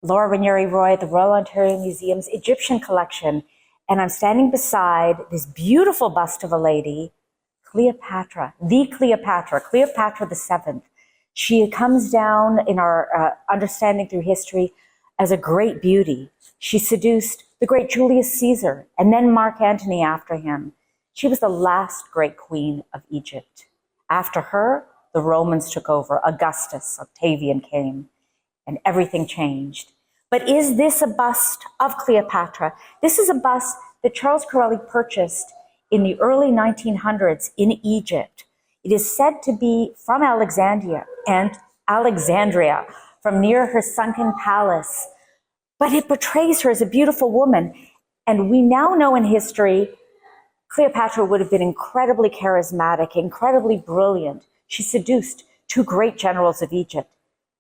Laura Ranieri-Roy at the Royal Ontario Museum's Egyptian collection, and I'm standing beside this beautiful bust of a lady, Cleopatra, Cleopatra the Seventh. She comes down in our understanding through history as a great beauty. She seduced the great Julius Caesar and then Mark Antony after him. She was the last great queen of Egypt. After her, the Romans took over. Augustus, Octavian came, and everything changed. But is this a bust of Cleopatra? This is a bust that Charles Currelly purchased in the early 1900s in Egypt. It is said to be from Alexandria, from near her sunken palace. But it portrays her as a beautiful woman. And we now know in history, Cleopatra would have been incredibly charismatic, incredibly brilliant. She seduced two great generals of Egypt,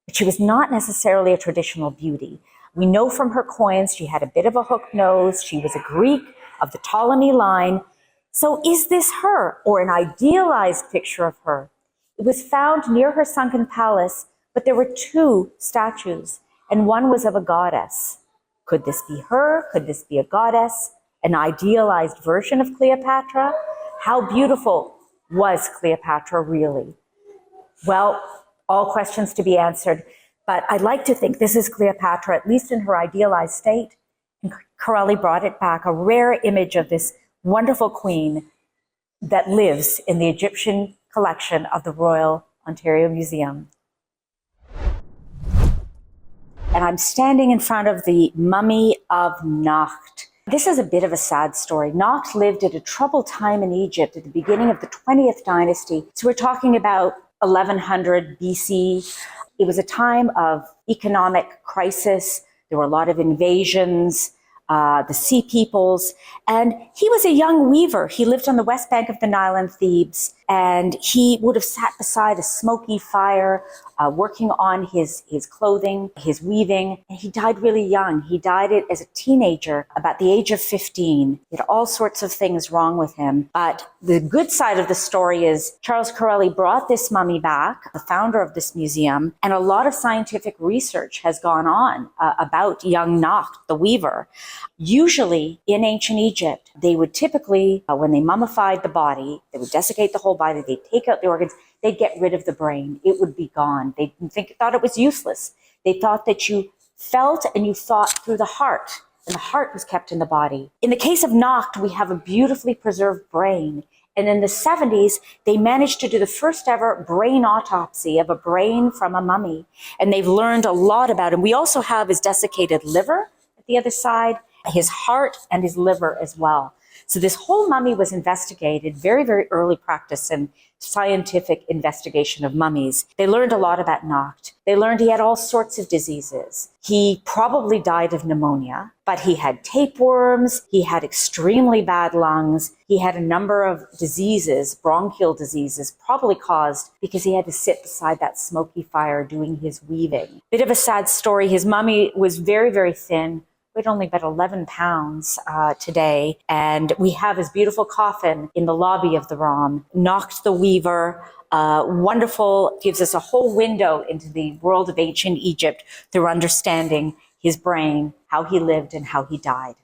but she was not necessarily a traditional beauty. We know from her coins she had a bit of a hooked nose. She was a Greek of the Ptolemy line. So is this her, or an idealized picture of her? It was found near her sunken palace, but there were two statues, and one was of a goddess. Could this be her? Could this be a goddess? An idealized version of Cleopatra? How beautiful was Cleopatra really? Well, all questions to be answered, but I'd like to think this is Cleopatra, at least in her idealized state. And Currelly brought it back, a rare image of this wonderful queen that lives in the Egyptian collection of the Royal Ontario Museum. And I'm standing in front of the mummy of Nakht. This is a bit of a sad story. Nakht lived at a troubled time in Egypt at the beginning of the 20th dynasty. So we're talking about 1100 BC. It was a time of economic crisis. There were a lot of invasions, the sea peoples, and he was a young weaver. He lived on the west bank of the Nile in Thebes, and he would have sat beside a smoky fire, working on his clothing, his weaving, and he died really young. He died as a teenager, about the age of 15. He had all sorts of things wrong with him, but the good side of the story is Charles Currelly brought this mummy back, the founder of this museum, and a lot of scientific research has gone on about young Nakht, the weaver. Usually in ancient Egypt, they would typically, when they mummified the body, they would desiccate the whole body, they'd take out the organs, they'd get rid of the brain. It would be gone. They thought it was useless. They thought that you felt and you thought through the heart, and the heart was kept in the body. In the case of Nakht, we have a beautifully preserved brain. And in the 70s, they managed to do the first ever brain autopsy of a brain from a mummy. And they've learned a lot about him. We also have his desiccated liver at the other side, his heart and his liver as well. So this whole mummy was investigated, very, very early practice in scientific investigation of mummies. They learned a lot about Nakht. They learned he had all sorts of diseases. He probably died of pneumonia, but he had tapeworms, he had extremely bad lungs, he had a number of diseases, bronchial diseases, probably caused because he had to sit beside that smoky fire doing his weaving. Bit of a sad story. His mummy was very, very thin. Weighed only about 11 pounds today. And we have his beautiful coffin in the lobby of the ROM. Nakht the Weaver, wonderful, gives us a whole window into the world of ancient Egypt through understanding his brain, how he lived and how he died.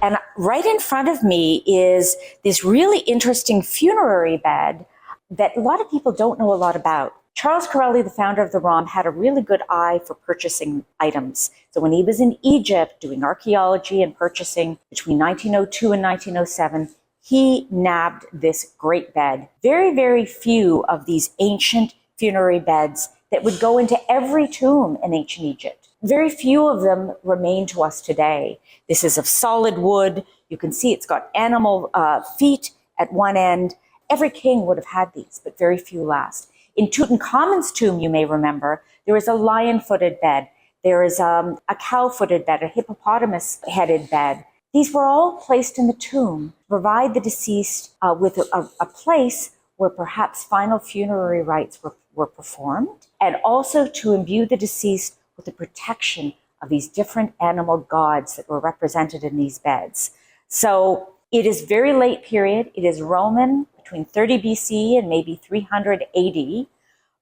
And right in front of me is this really interesting funerary bed that a lot of people don't know a lot about. Charles Currelly, the founder of the ROM, had a really good eye for purchasing items. So when he was in Egypt doing archaeology and purchasing between 1902 and 1907, he nabbed this great bed. Very, very few of these ancient funerary beds that would go into every tomb in ancient Egypt. Very few of them remain to us today. This is of solid wood. You can see it's got animal feet at one end. Every king would have had these, but very few last. In Tutankhamun's tomb, you may remember, there is a lion-footed bed. There is a cow-footed bed, a hippopotamus-headed bed. These were all placed in the tomb to provide the deceased with a place where perhaps final funerary rites were performed, and also to imbue the deceased with the protection of these different animal gods that were represented in these beds. So it is very late period. It is Roman, between 30 BC and maybe 300 AD,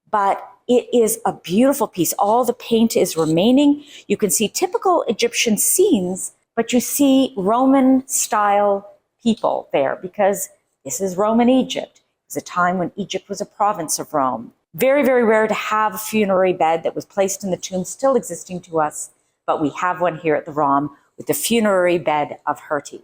but it is a beautiful piece. All the paint is remaining. You can see typical Egyptian scenes, but you see Roman-style people there because this is Roman Egypt. It was a time when Egypt was a province of Rome. Very, very rare to have a funerary bed that was placed in the tomb, still existing to us, but we have one here at the ROM with the funerary bed of Herty.